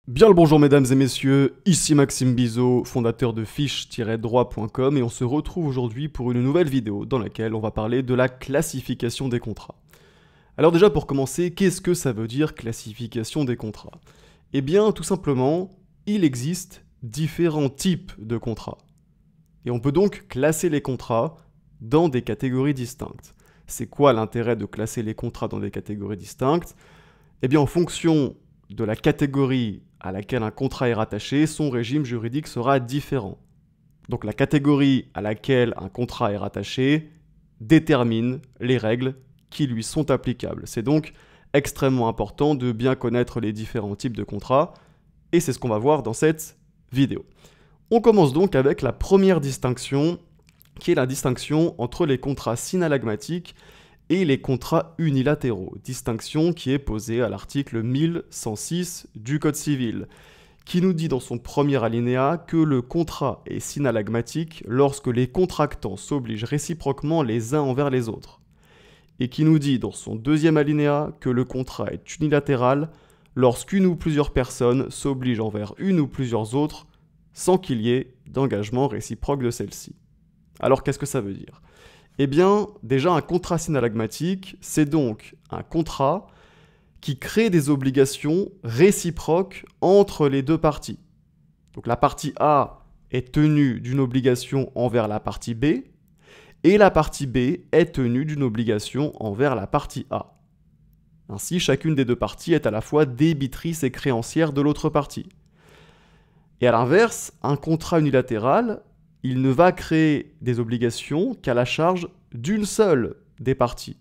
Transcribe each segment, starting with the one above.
Bien le bonjour mesdames et messieurs, ici Maxime Bizot, fondateur de fiche-droit.com et on se retrouve aujourd'hui pour une nouvelle vidéo dans laquelle on va parler de la classification des contrats. Alors déjà pour commencer, qu'est-ce que ça veut dire classification des contrats? Eh bien tout simplement, il existe différents types de contrats. Et on peut donc classer les contrats dans des catégories distinctes. C'est quoi l'intérêt de classer les contrats dans des catégories distinctes? Eh bien en fonction de la catégorie à laquelle un contrat est rattaché, son régime juridique sera différent. Donc la catégorie à laquelle un contrat est rattaché détermine les règles qui lui sont applicables. C'est donc extrêmement important de bien connaître les différents types de contrats, et c'est ce qu'on va voir dans cette vidéo. On commence donc avec la première distinction, qui est la distinction entre les contrats synallagmatiques et les contrats unilatéraux, distinction qui est posée à l'article 1106 du Code civil, qui nous dit dans son premier alinéa que le contrat est synallagmatique lorsque les contractants s'obligent réciproquement les uns envers les autres, et qui nous dit dans son deuxième alinéa que le contrat est unilatéral lorsqu'une ou plusieurs personnes s'obligent envers une ou plusieurs autres sans qu'il y ait d'engagement réciproque de celles-ci. Alors qu'est-ce que ça veut dire ? Eh bien, déjà, un contrat synallagmatique, c'est donc un contrat qui crée des obligations réciproques entre les deux parties. Donc la partie A est tenue d'une obligation envers la partie B, et la partie B est tenue d'une obligation envers la partie A. Ainsi, chacune des deux parties est à la fois débitrice et créancière de l'autre partie. Et à l'inverse, un contrat unilatéral, il ne va créer des obligations qu'à la charge d'une seule des parties.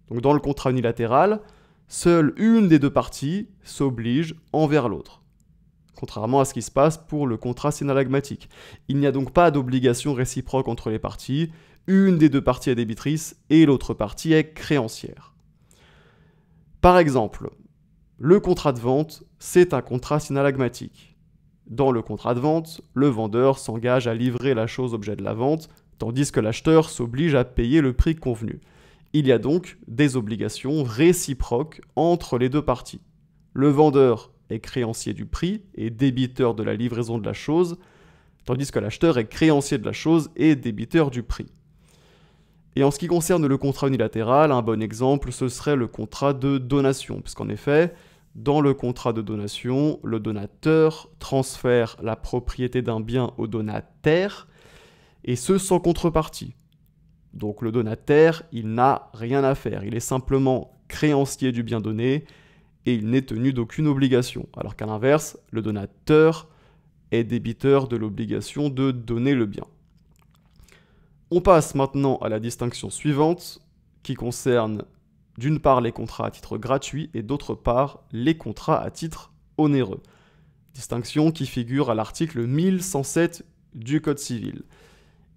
Donc dans le contrat unilatéral, seule une des deux parties s'oblige envers l'autre, contrairement à ce qui se passe pour le contrat synallagmatique. Il n'y a donc pas d'obligation réciproque entre les parties, une des deux parties est débitrice et l'autre partie est créancière. Par exemple, le contrat de vente, c'est un contrat synallagmatique. Dans le contrat de vente, le vendeur s'engage à livrer la chose objet de la vente, tandis que l'acheteur s'oblige à payer le prix convenu. Il y a donc des obligations réciproques entre les deux parties. Le vendeur est créancier du prix et débiteur de la livraison de la chose, tandis que l'acheteur est créancier de la chose et débiteur du prix. Et en ce qui concerne le contrat unilatéral, un bon exemple, ce serait le contrat de donation, puisqu'en effet, dans le contrat de donation, le donateur transfère la propriété d'un bien au donataire, et ce sans contrepartie. Donc le donataire, il n'a rien à faire, il est simplement créancier du bien donné, et il n'est tenu d'aucune obligation, alors qu'à l'inverse, le donateur est débiteur de l'obligation de donner le bien. On passe maintenant à la distinction suivante, qui concerne d'une part les contrats à titre gratuit et d'autre part les contrats à titre onéreux. Distinction qui figure à l'article 1107 du Code civil.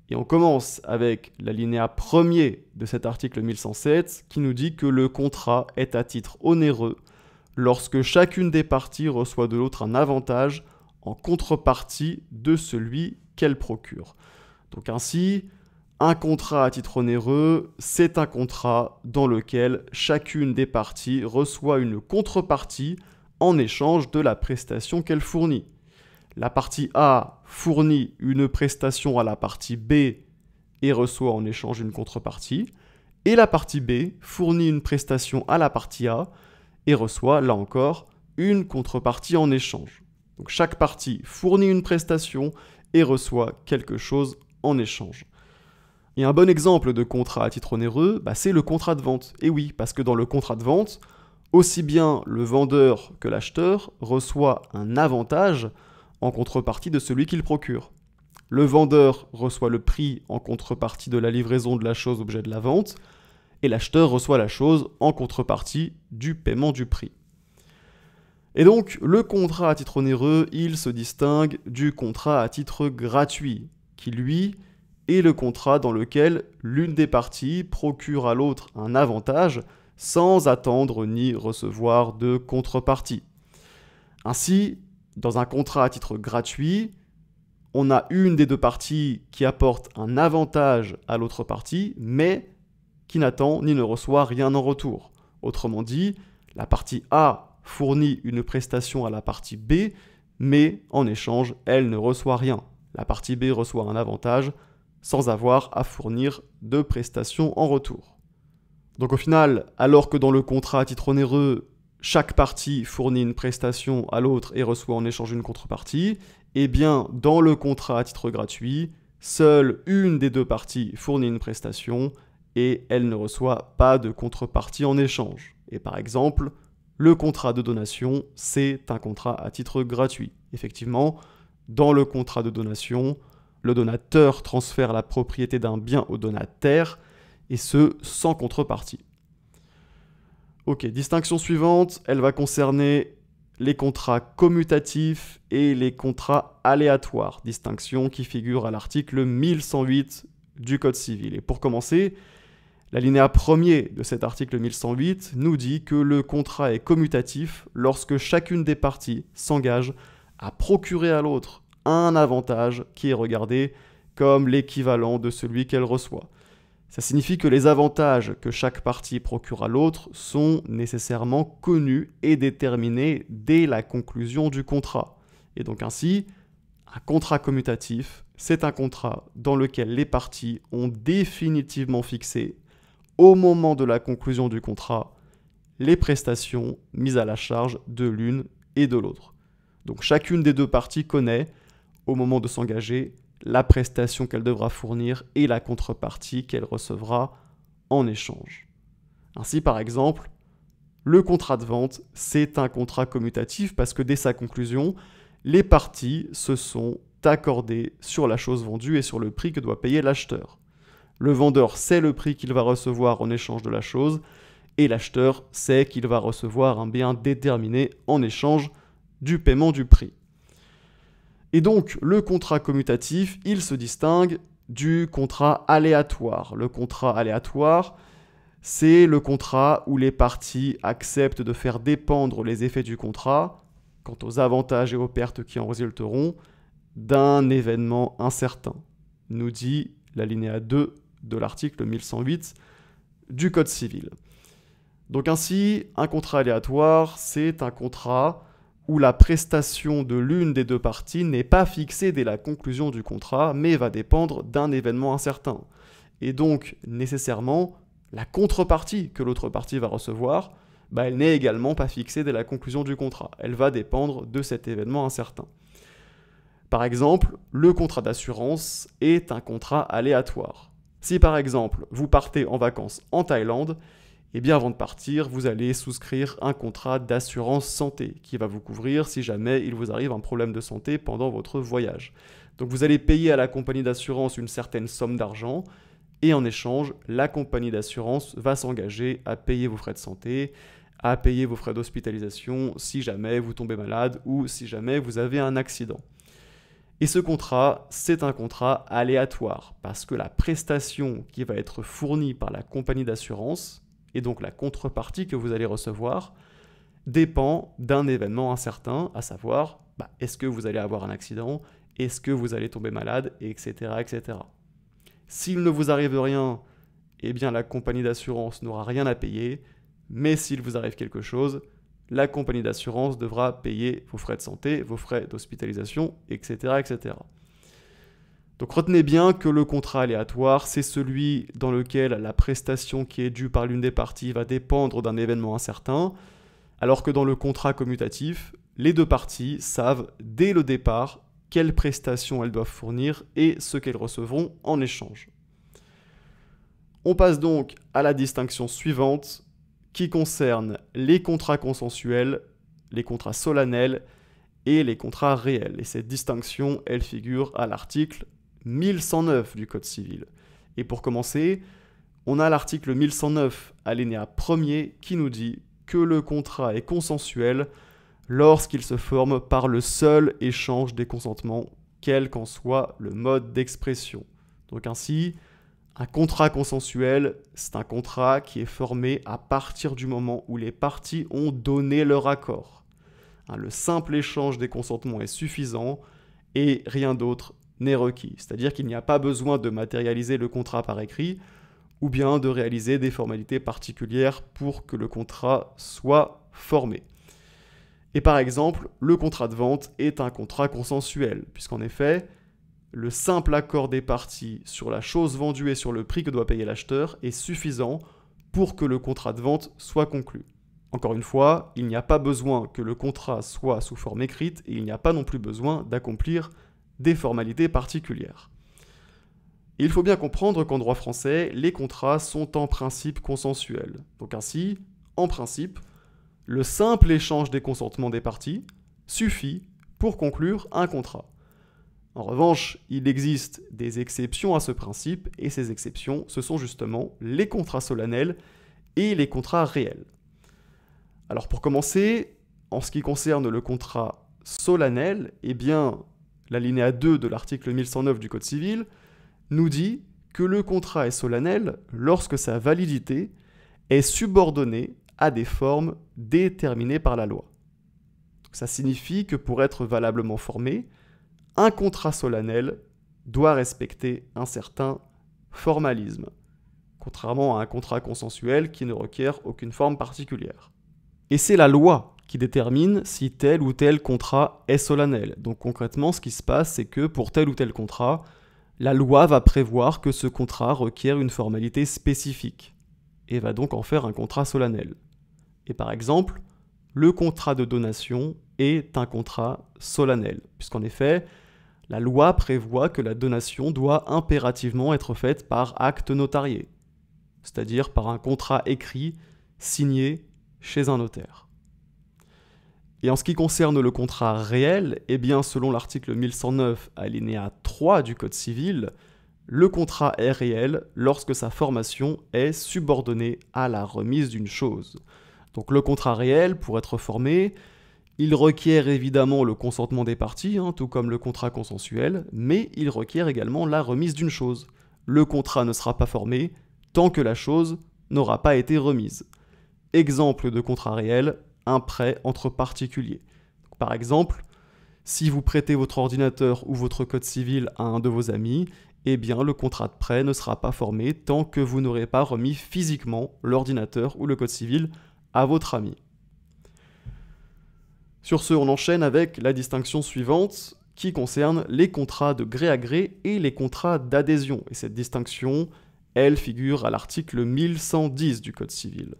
Et on commence avec l'alinéa premier de cet article 1107 qui nous dit que le contrat est à titre onéreux lorsque chacune des parties reçoit de l'autre un avantage en contrepartie de celui qu'elle procure. Donc ainsi, un contrat à titre onéreux, c'est un contrat dans lequel chacune des parties reçoit une contrepartie en échange de la prestation qu'elle fournit. La partie A fournit une prestation à la partie B et reçoit en échange une contrepartie, et la partie B fournit une prestation à la partie A et reçoit, là encore, une contrepartie en échange. Donc chaque partie fournit une prestation et reçoit quelque chose en échange. Et un bon exemple de contrat à titre onéreux, c'est le contrat de vente. Et oui, parce que dans le contrat de vente, aussi bien le vendeur que l'acheteur reçoit un avantage en contrepartie de celui qu'il procure. Le vendeur reçoit le prix en contrepartie de la livraison de la chose objet de la vente, et l'acheteur reçoit la chose en contrepartie du paiement du prix. Et donc, le contrat à titre onéreux, il se distingue du contrat à titre gratuit, qui lui est le contrat dans lequel l'une des parties procure à l'autre un avantage sans attendre ni recevoir de contrepartie. Ainsi, dans un contrat à titre gratuit, on a une des deux parties qui apporte un avantage à l'autre partie, mais qui n'attend ni ne reçoit rien en retour. Autrement dit, la partie A fournit une prestation à la partie B, mais en échange, elle ne reçoit rien. La partie B reçoit un avantage sans avoir à fournir de prestations en retour. Donc au final, alors que dans le contrat à titre onéreux, chaque partie fournit une prestation à l'autre et reçoit en échange une contrepartie, eh bien dans le contrat à titre gratuit, seule une des deux parties fournit une prestation et elle ne reçoit pas de contrepartie en échange. Et par exemple, le contrat de donation, c'est un contrat à titre gratuit. Effectivement, dans le contrat de donation, le donateur transfère la propriété d'un bien au donataire, et ce, sans contrepartie. Ok, distinction suivante, elle va concerner les contrats commutatifs et les contrats aléatoires, distinction qui figure à l'article 1108 du Code civil. Et pour commencer, l'alinéa premier de cet article 1108 nous dit que le contrat est commutatif lorsque chacune des parties s'engage à procurer à l'autre un avantage qui est regardé comme l'équivalent de celui qu'elle reçoit. Ça signifie que les avantages que chaque partie procure à l'autre sont nécessairement connus et déterminés dès la conclusion du contrat. Et donc ainsi, un contrat commutatif, c'est un contrat dans lequel les parties ont définitivement fixé, au moment de la conclusion du contrat, les prestations mises à la charge de l'une et de l'autre. Donc chacune des deux parties connaît, au moment de s'engager, la prestation qu'elle devra fournir et la contrepartie qu'elle recevra en échange. Ainsi, par exemple, le contrat de vente, c'est un contrat commutatif parce que dès sa conclusion, les parties se sont accordées sur la chose vendue et sur le prix que doit payer l'acheteur. Le vendeur sait le prix qu'il va recevoir en échange de la chose et l'acheteur sait qu'il va recevoir un bien déterminé en échange du paiement du prix. Et donc, le contrat commutatif, il se distingue du contrat aléatoire. Le contrat aléatoire, c'est le contrat où les parties acceptent de faire dépendre les effets du contrat, quant aux avantages et aux pertes qui en résulteront, d'un événement incertain, nous dit l'alinéa 2 de l'article 1108 du Code civil. Donc ainsi, un contrat aléatoire, c'est un contrat où la prestation de l'une des deux parties n'est pas fixée dès la conclusion du contrat, mais va dépendre d'un événement incertain. Et donc, nécessairement, la contrepartie que l'autre partie va recevoir, elle n'est également pas fixée dès la conclusion du contrat. Elle va dépendre de cet événement incertain. Par exemple, le contrat d'assurance est un contrat aléatoire. Si par exemple, vous partez en vacances en Thaïlande, et bien avant de partir, vous allez souscrire un contrat d'assurance santé qui va vous couvrir si jamais il vous arrive un problème de santé pendant votre voyage. Donc vous allez payer à la compagnie d'assurance une certaine somme d'argent et en échange, la compagnie d'assurance va s'engager à payer vos frais de santé, à payer vos frais d'hospitalisation si jamais vous tombez malade ou si jamais vous avez un accident. Et ce contrat, c'est un contrat aléatoire parce que la prestation qui va être fournie par la compagnie d'assurance et donc la contrepartie que vous allez recevoir, dépend d'un événement incertain, à savoir, est-ce que vous allez avoir un accident, est-ce que vous allez tomber malade, etc. etc. S'il ne vous arrive rien, eh bien la compagnie d'assurance n'aura rien à payer, mais s'il vous arrive quelque chose, la compagnie d'assurance devra payer vos frais de santé, vos frais d'hospitalisation, etc. etc. Donc retenez bien que le contrat aléatoire, c'est celui dans lequel la prestation qui est due par l'une des parties va dépendre d'un événement incertain, alors que dans le contrat commutatif, les deux parties savent dès le départ quelles prestations elles doivent fournir et ce qu'elles recevront en échange. On passe donc à la distinction suivante qui concerne les contrats consensuels, les contrats solennels et les contrats réels. Et cette distinction, elle figure à l'article 1109 du Code civil. Et pour commencer, on a l'article 1109, alinéa 1er, qui nous dit que le contrat est consensuel lorsqu'il se forme par le seul échange des consentements, quel qu'en soit le mode d'expression. Donc ainsi, un contrat consensuel, c'est un contrat qui est formé à partir du moment où les parties ont donné leur accord. Le simple échange des consentements est suffisant et rien d'autre n'est requis. C'est-à-dire qu'il n'y a pas besoin de matérialiser le contrat par écrit ou bien de réaliser des formalités particulières pour que le contrat soit formé. Et par exemple, le contrat de vente est un contrat consensuel, puisqu'en effet, le simple accord des parties sur la chose vendue et sur le prix que doit payer l'acheteur est suffisant pour que le contrat de vente soit conclu. Encore une fois, il n'y a pas besoin que le contrat soit sous forme écrite et il n'y a pas non plus besoin d'accomplir des formalités particulières. Il faut bien comprendre qu'en droit français, les contrats sont en principe consensuels. Donc ainsi, en principe, le simple échange des consentements des parties suffit pour conclure un contrat. En revanche, il existe des exceptions à ce principe, et ces exceptions, ce sont justement les contrats solennels et les contrats réels. Alors pour commencer, en ce qui concerne le contrat solennel, eh bien, l'alinéa 2 de l'article 1109 du Code civil nous dit que le contrat est solennel lorsque sa validité est subordonnée à des formes déterminées par la loi. Ça signifie que pour être valablement formé, un contrat solennel doit respecter un certain formalisme, contrairement à un contrat consensuel qui ne requiert aucune forme particulière. Et c'est la loi qui détermine si tel ou tel contrat est solennel. Donc concrètement, ce qui se passe, c'est que pour tel ou tel contrat, la loi va prévoir que ce contrat requiert une formalité spécifique et va donc en faire un contrat solennel. Et par exemple, le contrat de donation est un contrat solennel, puisqu'en effet, la loi prévoit que la donation doit impérativement être faite par acte notarié, c'est-à-dire par un contrat écrit signé chez un notaire. Et en ce qui concerne le contrat réel, eh bien selon l'article 1109 alinéa 3 du Code civil, le contrat est réel lorsque sa formation est subordonnée à la remise d'une chose. Donc le contrat réel, pour être formé, il requiert évidemment le consentement des parties, tout comme le contrat consensuel, mais il requiert également la remise d'une chose. Le contrat ne sera pas formé tant que la chose n'aura pas été remise. Exemple de contrat réel, un prêt entre particuliers. Donc, par exemple, si vous prêtez votre ordinateur ou votre code civil à un de vos amis, eh bien le contrat de prêt ne sera pas formé tant que vous n'aurez pas remis physiquement l'ordinateur ou le code civil à votre ami. Sur ce, on enchaîne avec la distinction suivante qui concerne les contrats de gré à gré et les contrats d'adhésion. Et cette distinction, elle figure à l'article 1110 du Code civil.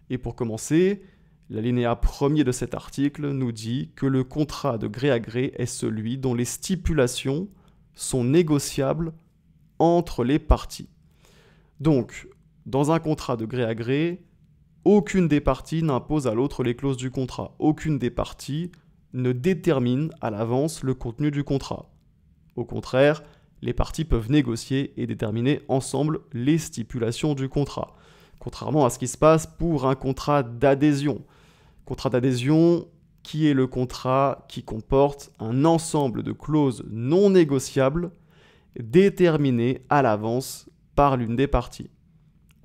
Et pour commencer, l'alinéa 1er de cet article nous dit que le contrat de gré à gré est celui dont les stipulations sont négociables entre les parties. Donc, dans un contrat de gré à gré, aucune des parties n'impose à l'autre les clauses du contrat. Aucune des parties ne détermine à l'avance le contenu du contrat. Au contraire, les parties peuvent négocier et déterminer ensemble les stipulations du contrat. Contrairement à ce qui se passe pour un contrat d'adhésion. Contrat d'adhésion qui est le contrat qui comporte un ensemble de clauses non négociables déterminées à l'avance par l'une des parties.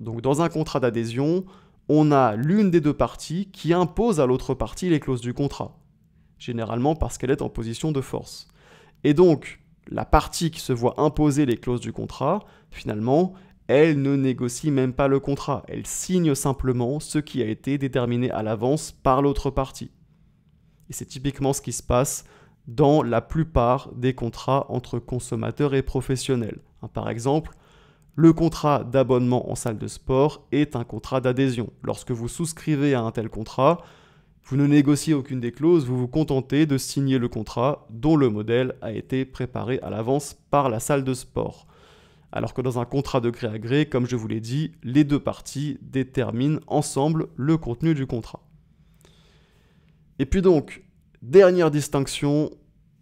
Donc dans un contrat d'adhésion, on a l'une des deux parties qui impose à l'autre partie les clauses du contrat, généralement parce qu'elle est en position de force. Et donc, la partie qui se voit imposer les clauses du contrat, finalement, elle ne négocie même pas le contrat, elle signe simplement ce qui a été déterminé à l'avance par l'autre partie. Et c'est typiquement ce qui se passe dans la plupart des contrats entre consommateurs et professionnels. Par exemple, le contrat d'abonnement en salle de sport est un contrat d'adhésion. Lorsque vous souscrivez à un tel contrat, vous ne négociez aucune des clauses, vous vous contentez de signer le contrat dont le modèle a été préparé à l'avance par la salle de sport. Alors que dans un contrat de gré à gré, comme je vous l'ai dit, les deux parties déterminent ensemble le contenu du contrat. Et puis donc, dernière distinction,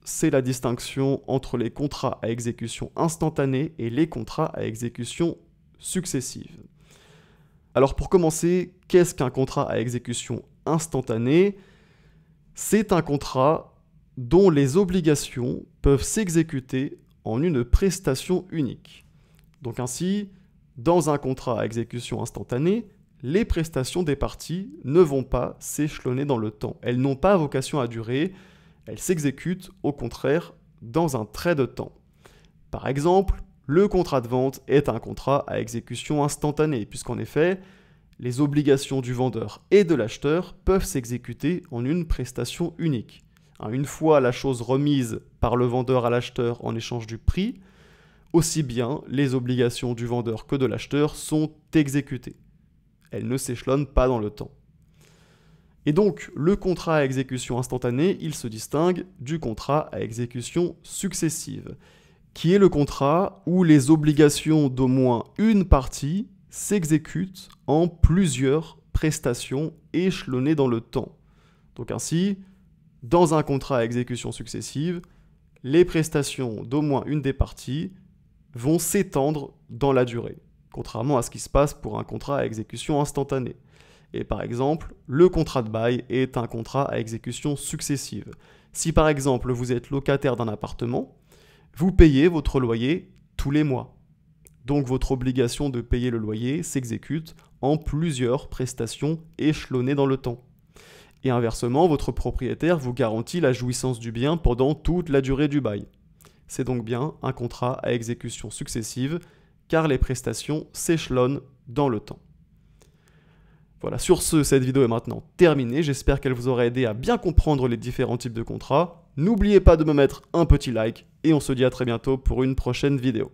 c'est la distinction entre les contrats à exécution instantanée et les contrats à exécution successive. Alors pour commencer, qu'est-ce qu'un contrat à exécution instantanée ? C'est un contrat dont les obligations peuvent s'exécuter en une prestation unique. Donc ainsi, dans un contrat à exécution instantanée, les prestations des parties ne vont pas s'échelonner dans le temps. Elles n'ont pas vocation à durer. Elle s'exécute, au contraire, dans un trait de temps. Par exemple, le contrat de vente est un contrat à exécution instantanée, puisqu'en effet, les obligations du vendeur et de l'acheteur peuvent s'exécuter en une prestation unique. Une fois la chose remise par le vendeur à l'acheteur en échange du prix, aussi bien les obligations du vendeur que de l'acheteur sont exécutées. Elles ne s'échelonnent pas dans le temps. Et donc, le contrat à exécution instantanée, il se distingue du contrat à exécution successive, qui est le contrat où les obligations d'au moins une partie s'exécutent en plusieurs prestations échelonnées dans le temps. Donc ainsi, dans un contrat à exécution successive, les prestations d'au moins une des parties vont s'étendre dans la durée, contrairement à ce qui se passe pour un contrat à exécution instantanée. Et par exemple, le contrat de bail est un contrat à exécution successive. Si par exemple vous êtes locataire d'un appartement, vous payez votre loyer tous les mois. Donc votre obligation de payer le loyer s'exécute en plusieurs prestations échelonnées dans le temps. Et inversement, votre propriétaire vous garantit la jouissance du bien pendant toute la durée du bail. C'est donc bien un contrat à exécution successive, car les prestations s'échelonnent dans le temps. Voilà, sur ce, cette vidéo est maintenant terminée. J'espère qu'elle vous aura aidé à bien comprendre les différents types de contrats. N'oubliez pas de me mettre un petit like et on se dit à très bientôt pour une prochaine vidéo.